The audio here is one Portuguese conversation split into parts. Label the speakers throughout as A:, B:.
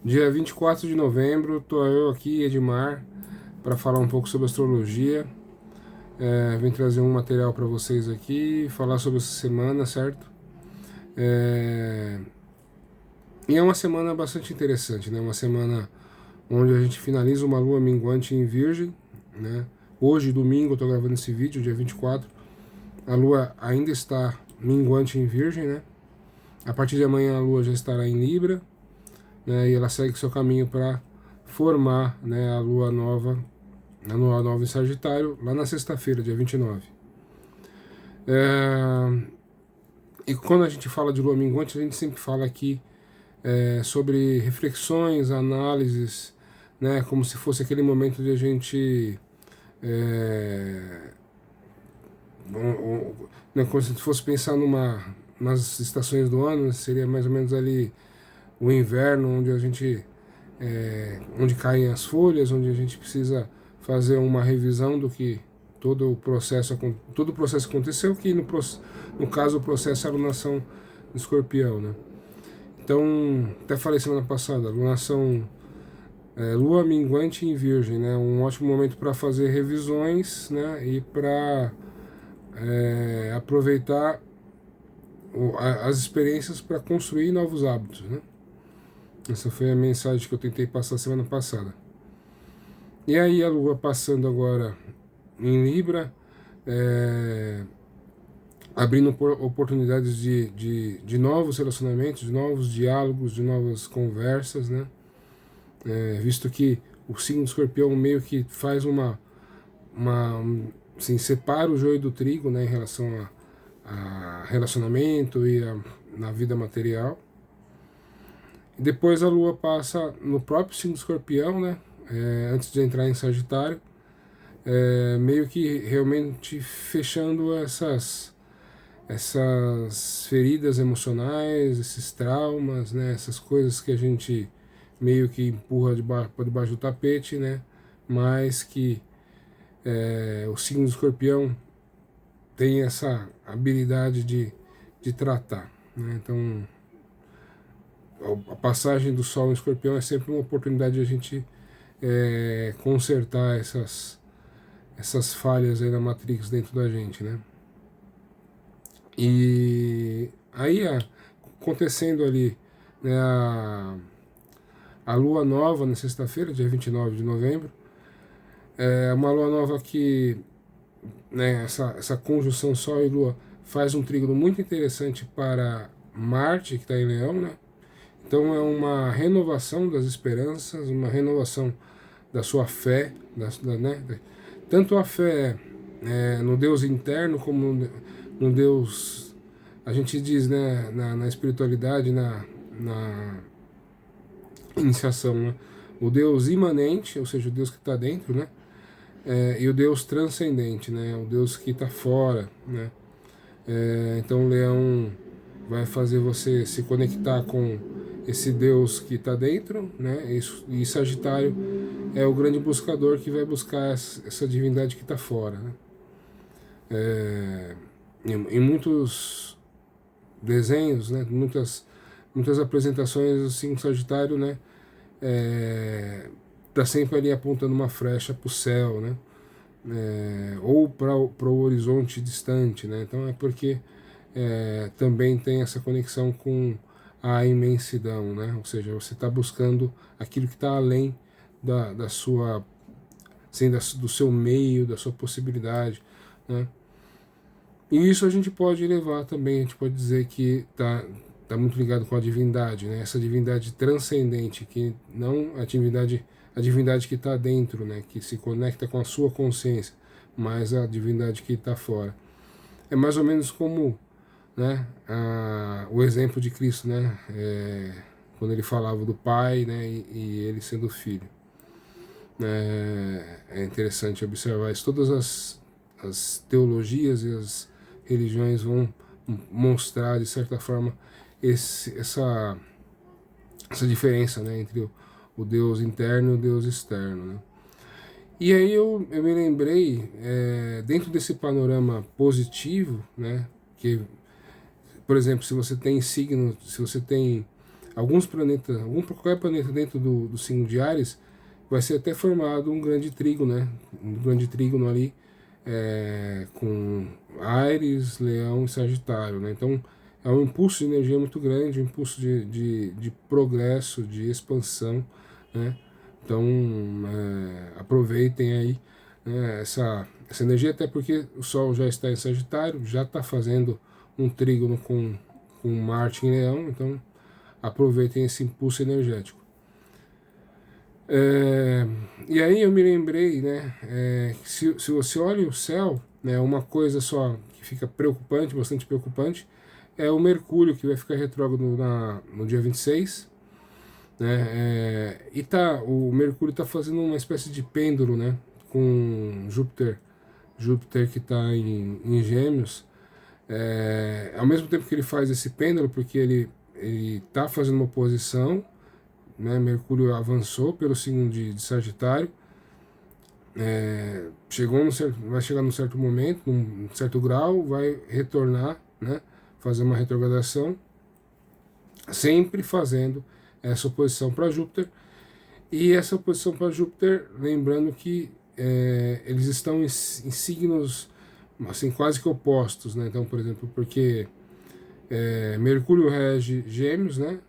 A: Dia 24 de novembro, estou eu aqui, Edmar, para falar um pouco sobre astrologia. Vim trazer um material para vocês aqui, falar sobre essa semana, certo? É, e é uma semana bastante interessante, né? Uma semana onde a gente finaliza uma lua minguante em Virgem, né? Hoje, domingo, eu estou gravando esse vídeo, dia 24. A lua ainda está minguante em Virgem, né? A partir de amanhã a lua já estará em Libra, né? E ela segue seu caminho para formar, né, a lua nova em Sagitário, lá na sexta-feira, dia 29. E quando a gente fala de lua minguante, a gente sempre fala aqui sobre reflexões, análises, né, como se fosse aquele momento de a gente é, né, como se fosse pensar nas estações do ano, seria mais ou menos ali o inverno, onde a gente onde caem as folhas, onde a gente precisa fazer uma revisão do que todo o processo aconteceu, que no caso o processo é a alunação do escorpião, né? Então, até falei semana passada, alunação lua minguante em virgem, né? Um ótimo momento para fazer revisões, né? E para aproveitar as experiências para construir novos hábitos, né? Essa foi a mensagem que eu tentei passar semana passada. E aí a Lua passando agora em Libra, abrindo oportunidades de novos relacionamentos, de novos diálogos, de novas conversas, né? Visto que o signo do Escorpião meio que faz uma assim, separa o joio do trigo, né, em relação a relacionamento e na vida material. E depois a Lua passa no próprio signo do Escorpião, né? Antes de entrar em Sagitário, meio que realmente fechando essas feridas emocionais, esses traumas, né? Essas coisas que a gente meio que empurra para debaixo do tapete, né? Mas que o signo do Escorpião tem essa habilidade de tratar, né? Então, a passagem do Sol em Escorpião é sempre uma oportunidade de a gente consertar essas falhas aí na Matrix dentro da gente, né? E aí, acontecendo ali, né, a lua nova na sexta-feira, dia 29 de novembro, é uma lua nova que, né, essa conjunção Sol e Lua faz um trígono muito interessante para Marte, que está em Leão, né? Então é uma renovação das esperanças, uma renovação da sua fé, né? Tanto a fé no Deus interno como no Deus, a gente diz, né, na espiritualidade, na iniciação, né? O Deus imanente, ou seja, o Deus que está dentro, né? E o Deus transcendente, né? O Deus que está fora, né? Então o leão vai fazer você se conectar com esse Deus que está dentro, né? E Sagitário é o grande buscador que vai buscar essa divindade que está fora, né? Em muitos desenhos, né? Muitas apresentações assim, o Sagitário, né? Tá sempre ali apontando uma flecha para o céu, né? Ou para o horizonte distante, né? Então é porque também tem essa conexão com a imensidão, né? Ou seja, você está buscando aquilo que está além da sua, assim, do seu meio, da sua possibilidade, né? E isso a gente pode levar também, a gente pode dizer que tá muito ligado com a divindade, né? Essa divindade transcendente, que não a divindade que está dentro, né? Que se conecta com a sua consciência, mas a divindade que está fora. É mais ou menos como, né, o exemplo de Cristo, né? Quando ele falava do Pai, né? E ele sendo filho. É interessante observar isso. Todas as teologias e as religiões vão mostrar, de certa forma, essa diferença, né, entre o Deus interno e o Deus externo, né? E aí eu me lembrei, dentro desse panorama positivo, né, que, por exemplo, se você tem signo, se você tem alguns planetas, qualquer planeta dentro do signo de Áries, vai ser até formado um grande trígono, né? Um grande trígono ali, com Áries, Leão e Sagitário, né? Então é um impulso de energia muito grande, um impulso de progresso, de expansão, né? Então aproveitem aí, né, essa energia, até porque o Sol já está em Sagitário, já está fazendo um trígono com Marte em Leão, então aproveitem esse impulso energético. E aí eu me lembrei, né, se você olha o céu, né, uma coisa só que fica preocupante, bastante preocupante, é o Mercúrio, que vai ficar retrógrado no dia 26, né, o Mercúrio está fazendo uma espécie de pêndulo, né, com Júpiter que está em Gêmeos, ao mesmo tempo que ele faz esse pêndulo, porque ele está fazendo uma oposição, né, Mercúrio avançou pelo signo de Sagitário, vai chegar num certo momento, num certo grau, vai retornar, né, fazer uma retrogradação, sempre fazendo essa oposição para Júpiter. E essa oposição para Júpiter, lembrando que eles estão em signos assim, quase que opostos, né? Então, por exemplo, porque Mercúrio rege Gêmeos, né?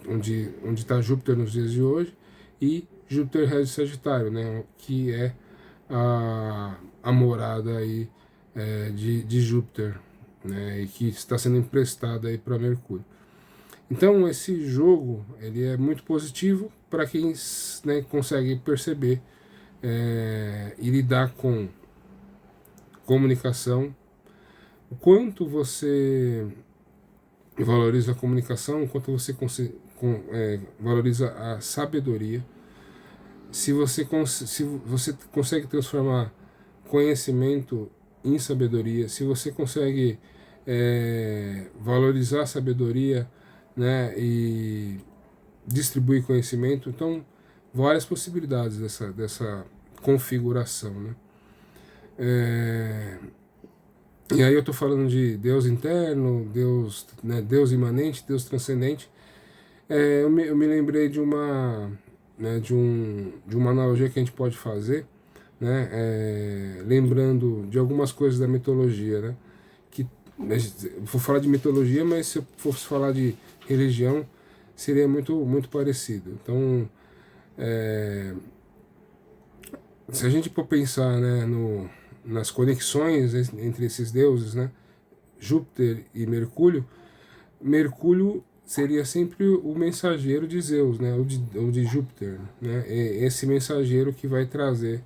A: Onde está Júpiter nos dias de hoje, e Júpiter rege Sagitário, né? Que é a morada aí de Júpiter, né? E que está sendo emprestada aí para Mercúrio. Então esse jogo ele é muito positivo para quem, né, consegue perceber e lidar com comunicação, o quanto você valoriza a comunicação, o quanto você valoriza a sabedoria, se você consegue transformar conhecimento em sabedoria, se você consegue valorizar a sabedoria, né, e distribuir conhecimento, então várias possibilidades dessa configuração, né? E aí eu estou falando de Deus interno, Deus, né, Deus imanente, Deus transcendente. Eu me lembrei de uma, né, de uma analogia que a gente pode fazer, né, lembrando de algumas coisas da mitologia, né? Que vou falar de mitologia, mas se eu fosse falar de religião seria muito parecido. Então, se a gente for pensar, né, nas conexões entre esses deuses, né, Júpiter e Mercúrio, Mercúrio seria sempre o mensageiro de Zeus, né, ou de Júpiter, né, esse mensageiro que vai trazer,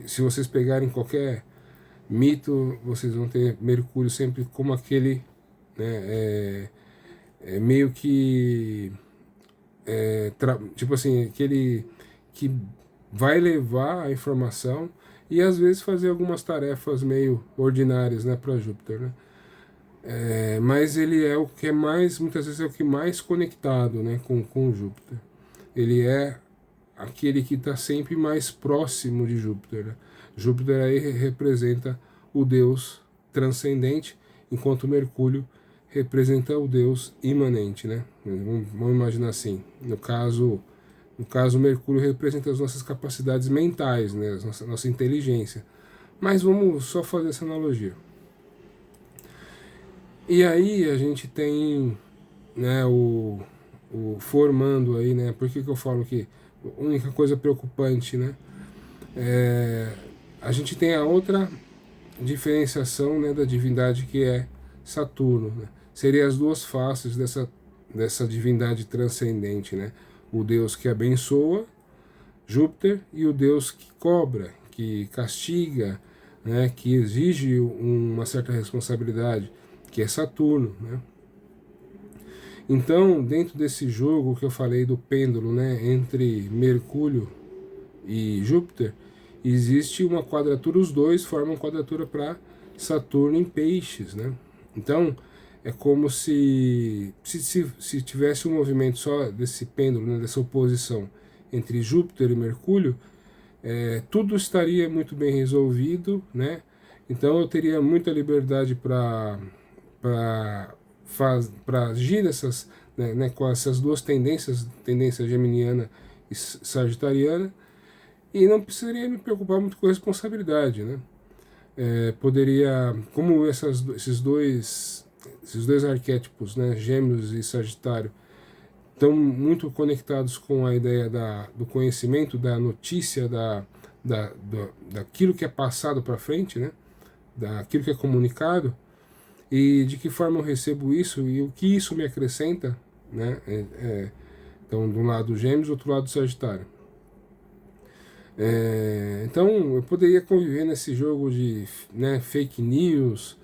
A: se vocês pegarem qualquer mito, vocês vão ter Mercúrio sempre como aquele, né, meio que tipo assim, aquele que vai levar a informação e às vezes fazer algumas tarefas meio ordinárias, né, para Júpiter, né? Mas ele é o que é mais, muitas vezes é o que mais conectado, né, com Júpiter. Ele é aquele que está sempre mais próximo de Júpiter, né? Júpiter aí representa o Deus transcendente, enquanto Mercúrio representa o Deus imanente, né? Vamos imaginar assim. No caso, Mercúrio representa as nossas capacidades mentais, né? Nossa inteligência. Mas vamos só fazer essa analogia. E aí a gente tem, né, o formando aí, né? Por que eu falo que a única coisa preocupante, né? A gente tem a outra diferenciação, né, da divindade, que é Saturno, né? Seria as duas faces dessa divindade transcendente, né? O Deus que abençoa, Júpiter, e o Deus que cobra, que castiga, né, que exige uma certa responsabilidade, que é Saturno, né? Então, dentro desse jogo que eu falei do pêndulo, né, entre Mercúrio e Júpiter, existe uma quadratura, os dois formam quadratura para Saturno em Peixes, né? Então, é como se tivesse um movimento só desse pêndulo, né, dessa oposição entre Júpiter e Mercúrio, tudo estaria muito bem resolvido, né? Então eu teria muita liberdade para agir com essas duas tendências, tendência geminiana e sagitariana, e não precisaria me preocupar muito com a responsabilidade, né? Poderia, como esses dois arquétipos, né, Gêmeos e Sagitário, estão muito conectados com a ideia do conhecimento, da notícia, daquilo que é passado para frente, né, daquilo que é comunicado, e de que forma eu recebo isso e o que isso me acrescenta, né? Então, de um lado Gêmeos, do outro lado Sagitário. Então, eu poderia conviver nesse jogo de, né, fake news,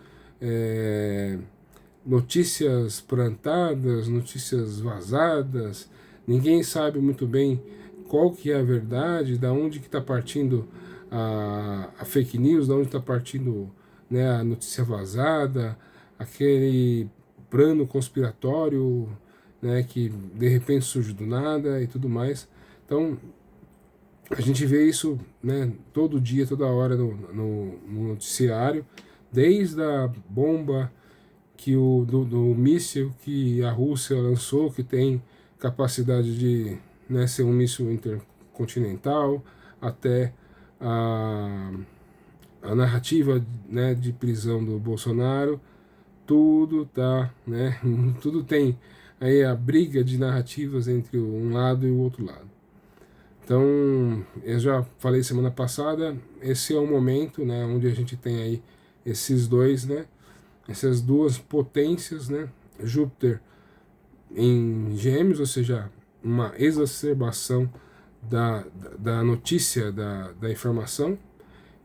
A: notícias plantadas, notícias vazadas. Ninguém sabe muito bem qual que é a verdade, da onde que está partindo a fake news, da onde está partindo, né, a notícia vazada, aquele plano conspiratório, né, que de repente surge do nada e tudo mais. Então, a gente vê isso, né, todo dia, toda hora no noticiário, desde a bomba do míssil que a Rússia lançou, que tem capacidade de, né, ser um míssil intercontinental, até a narrativa, né, de prisão do Bolsonaro. Tudo tá, né, tudo tem aí a briga de narrativas entre um lado e o outro lado. Então, eu já falei semana passada, esse é o momento, né, onde a gente tem aí esses dois, né, essas duas potências, né, Júpiter em Gêmeos, ou seja, uma exacerbação da notícia, da informação,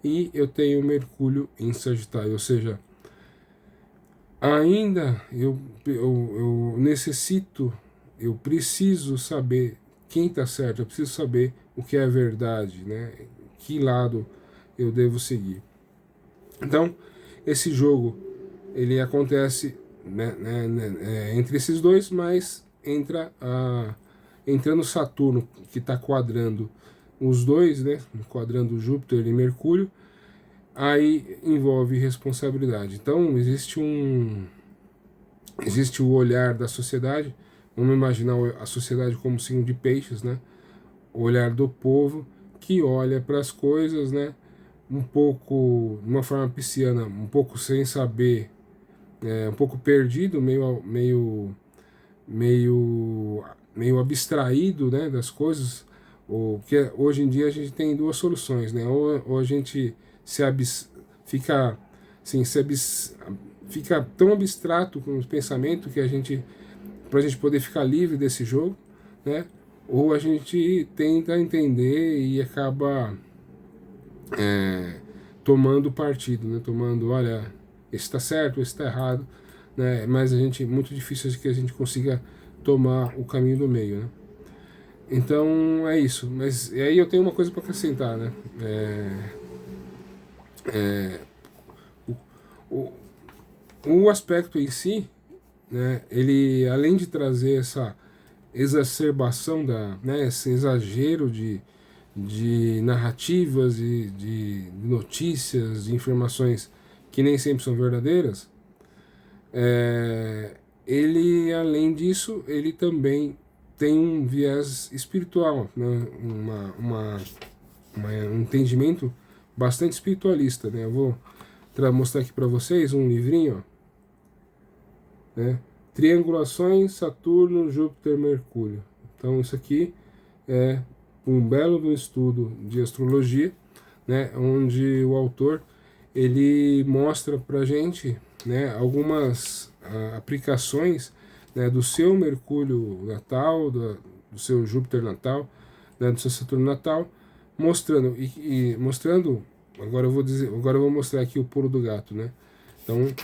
A: e eu tenho Mercúrio em Sagitário, ou seja, ainda eu necessito, eu preciso saber quem está certo, eu preciso saber o que é verdade, né? Que lado eu devo seguir. Então, esse jogo, ele acontece, né, entre esses dois, mas entrando Saturno, que está quadrando os dois, né? Quadrando Júpiter e Mercúrio, aí envolve responsabilidade. Então, existe o olhar da sociedade. Vamos imaginar a sociedade como signo de peixes, né? O olhar do povo que olha para as coisas, né? Um pouco, de uma forma pisciana, um pouco sem saber, um pouco perdido, meio abstraído, né, das coisas. Hoje em dia a gente tem duas soluções, né? Ou a gente fica assim, fica tão abstrato com o pensamento que para a gente poder ficar livre desse jogo, né? Ou a gente tenta entender e acaba tomando partido, né? Tomando, olha, esse está certo, esse está errado, né? Mas muito difícil que a gente consiga tomar o caminho do meio, né? Então é isso. Mas e aí eu tenho uma coisa para acrescentar, né? O aspecto em si, né? Ele, além de trazer essa exacerbação né, esse exagero de narrativas e de notícias, de informações que nem sempre são verdadeiras, ele, além disso, ele também tem um viés espiritual, né, um entendimento bastante espiritualista, né? Eu vou mostrar aqui para vocês um livrinho, ó, né? Triangulações Saturno, Júpiter, Mercúrio. Então isso aqui é um belo estudo de astrologia, né, onde o autor ele mostra para gente, né, algumas aplicações, né, do seu Mercúrio natal, do seu Júpiter natal, né, do seu Saturno natal, mostrando mostrando. Agora eu vou mostrar aqui o pulo do gato, né? Então,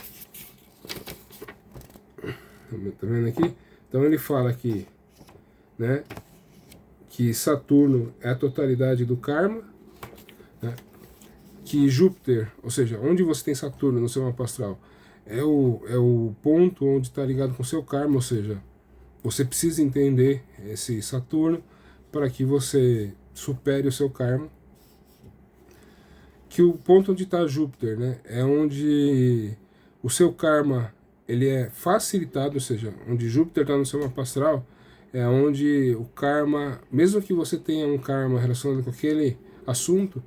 A: tá vendo aqui? Então ele fala aqui, né, que Saturno é a totalidade do karma, né, que Júpiter, ou seja, onde você tem Saturno no seu mapa astral, é o ponto onde está ligado com o seu karma, ou seja, você precisa entender esse Saturno para que você supere o seu karma. Que o ponto onde está Júpiter, né, é onde o seu karma ele é facilitado, ou seja, onde Júpiter está no seu mapa astral, é onde o karma, mesmo que você tenha um karma relacionado com aquele assunto,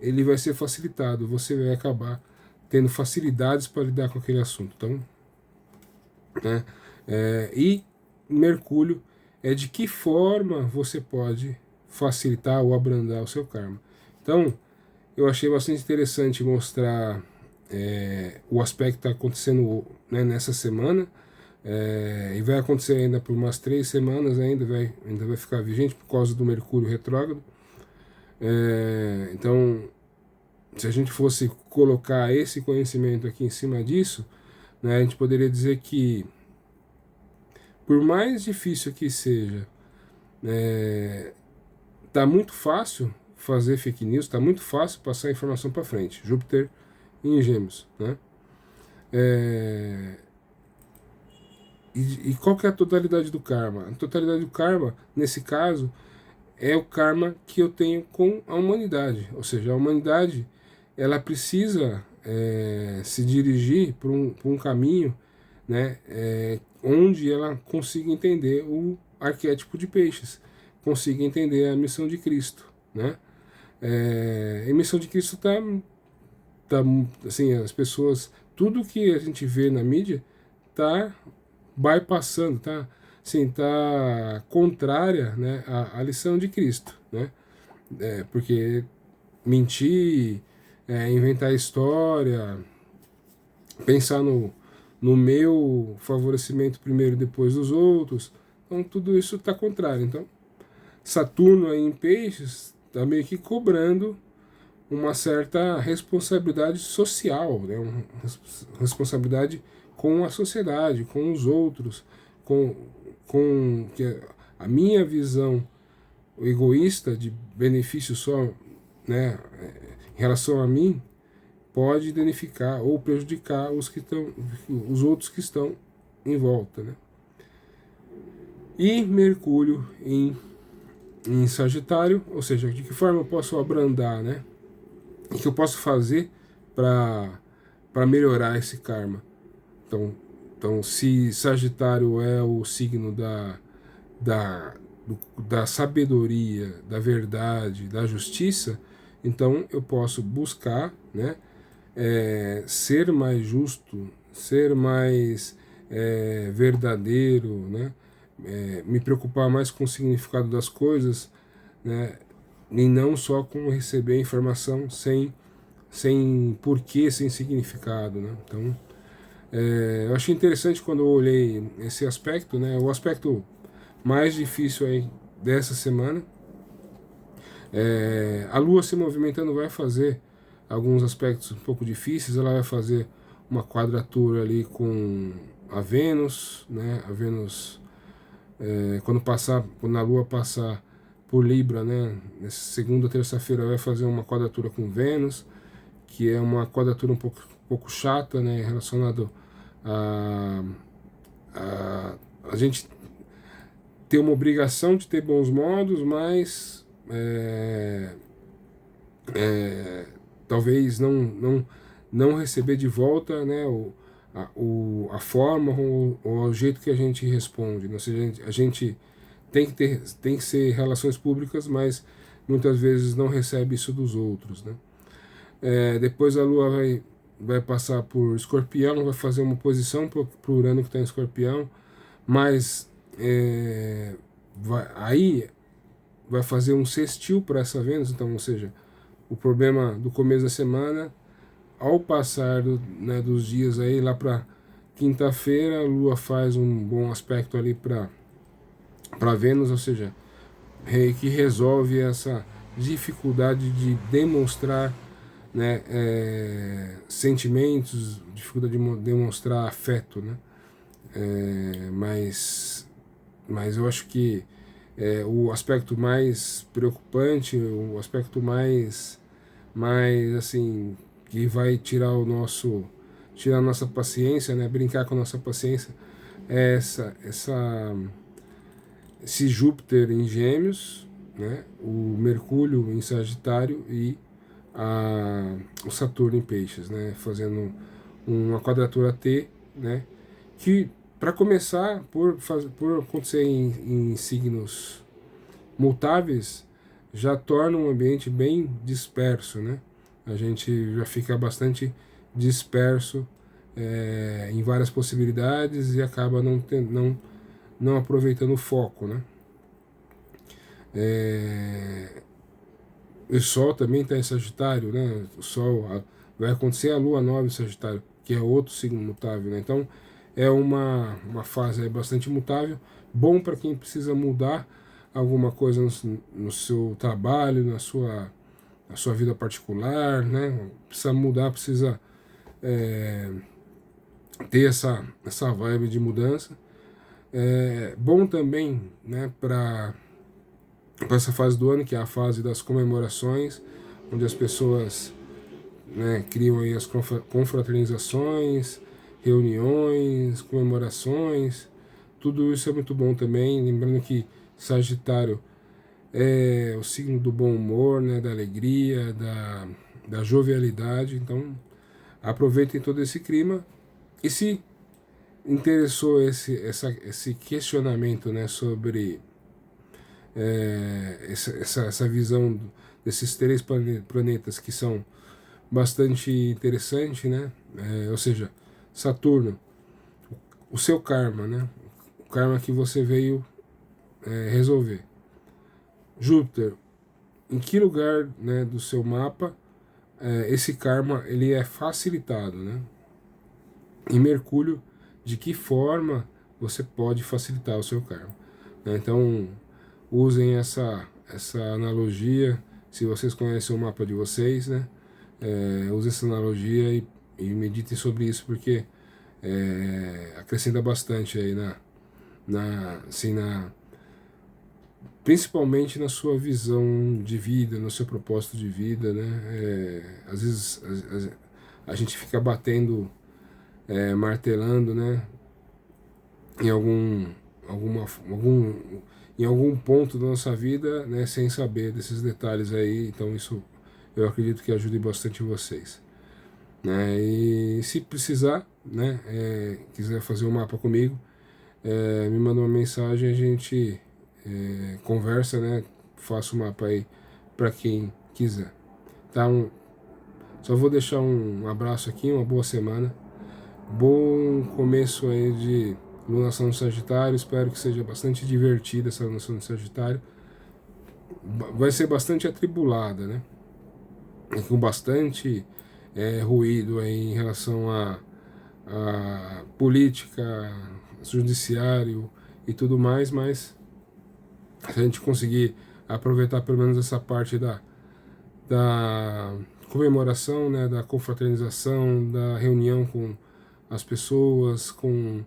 A: ele vai ser facilitado, você vai acabar tendo facilidades para lidar com aquele assunto. Então, né? E Mercúrio é de que forma você pode facilitar ou abrandar o seu karma. Então, eu achei bastante interessante mostrar o aspecto que está acontecendo, né, nessa semana, e vai acontecer ainda por umas 3 semanas, ainda vai ficar vigente por causa do Mercúrio retrógrado. Então, se a gente fosse colocar esse conhecimento aqui em cima disso, né, a gente poderia dizer que, por mais difícil que seja, tá muito fácil fazer fake news, tá muito fácil passar a informação para frente. Júpiter em Gêmeos, né? E qual que é a totalidade do karma? A totalidade do karma, nesse caso, é o karma que eu tenho com a humanidade. Ou seja, a humanidade, ela precisa se dirigir por um caminho, né, onde ela consiga entender o arquétipo de peixes, consiga entender a missão de Cristo, né? A missão de Cristo tá assim, as pessoas, tudo que a gente vê na mídia tá bypassando, tá, assim, tá contrária, né, à lição de Cristo, né? Porque mentir, inventar história, pensar no meu favorecimento primeiro e depois dos outros, então tudo isso está contrário. Então, Saturno aí em Peixes está meio que cobrando uma certa responsabilidade social, né? Uma responsabilidade com a sociedade, com os outros, com que a minha visão egoísta de benefício só, né, em relação a mim, pode danificar ou prejudicar os outros que estão em volta, né? E Mercúrio em Sagitário, ou seja, de que forma eu posso abrandar, né? O que eu posso fazer para melhorar esse karma? Então, se Sagitário é o signo da, da sabedoria, da verdade, da justiça, então eu posso buscar, né, ser mais justo, ser mais verdadeiro, né, me preocupar mais com o significado das coisas, né, e não só com receber informação sem porquê, sem significado, né? Então, eu achei interessante quando eu olhei esse aspecto, né? O aspecto mais difícil aí dessa semana. A Lua se movimentando vai fazer alguns aspectos um pouco difíceis. Ela vai fazer uma quadratura ali com a Vênus, né? A Vênus, quando a Lua passar por Libra, né? Nessa segunda, terça-feira vai fazer uma quadratura com Vênus, que é uma quadratura um pouco chata, né? Relacionado a gente ter uma obrigação de ter bons modos, mas talvez não receber de volta, né, a forma ou o jeito que a gente responde. Ou seja, a gente tem que ser relações públicas, mas muitas vezes não recebe isso dos outros, né? Depois a Lua vai passar por Escorpião, vai fazer uma oposição para o Urano que está em Escorpião, mas aí vai fazer um sextil para essa Vênus, então, ou seja, o problema do começo da semana, ao passar né, dos dias aí, lá para quinta-feira, a Lua faz um bom aspecto ali para Vênus, ou seja, que resolve essa dificuldade de demonstrar, né, sentimentos, dificuldade de demonstrar afeto, né? Mas eu acho que o aspecto mais preocupante, o aspecto mais assim, que vai tirar a nossa paciência, né, brincar com a nossa paciência, é esse Júpiter em Gêmeos, né, o Mercúrio em Sagitário e o Saturno em Peixes, né, fazendo uma quadratura T, né, que, para começar, por acontecer em signos mutáveis, já torna um ambiente bem disperso, né? A gente já fica bastante disperso em várias possibilidades e acaba não aproveitando o foco, né? O Sol também está em Sagitário, né? Vai acontecer a Lua nova em Sagitário, que é outro signo mutável, né? Então é uma fase aí bastante mutável, bom para quem precisa mudar alguma coisa no seu trabalho, na sua vida particular, né? Precisa mudar, precisa ter essa vibe de mudança. É bom também, né, para essa fase do ano, que é a fase das comemorações, onde as pessoas, né, criam aí as confraternizações, reuniões, comemorações, tudo isso é muito bom também. Lembrando que Sagitário é o signo do bom humor, né, da alegria, da jovialidade. Então aproveitem todo esse clima. E se interessou esse questionamento, né, sobre essa visão desses três planetas que são bastante interessante, né? Ou seja, Saturno, o seu karma, né? O karma que você veio resolver. Júpiter, em que lugar, né, do seu mapa esse karma ele é facilitado, né? E Mercúrio, de que forma você pode facilitar o seu karma, né? Então usem essa analogia, se vocês conhecem o mapa de vocês, né? Use essa analogia e meditem sobre isso, porque acrescenta bastante aí assim, principalmente na sua visão de vida, no seu propósito de vida, né? Às vezes a gente fica batendo, martelando, né? Em em algum ponto da nossa vida, né? Sem saber desses detalhes aí. Então isso eu acredito que ajude bastante vocês, né? E se precisar, né, quiser fazer um mapa comigo, me manda uma mensagem, a gente conversa, né? Faço o mapa aí para quem quiser. Tá? Só vou deixar um abraço aqui, uma boa semana, bom começo aí de lunação no Sagitário. Espero que seja bastante divertida essa lunação no Sagitário. Vai ser bastante atribulada, né? Com bastante ruído aí em relação a política, judiciário e tudo mais, mas se a gente conseguir aproveitar pelo menos essa parte da comemoração, né, da confraternização, da reunião com as pessoas, com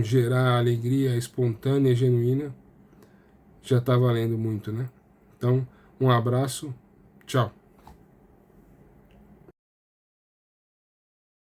A: gerar alegria espontânea e genuína, já está valendo muito, né? Então, um abraço, tchau.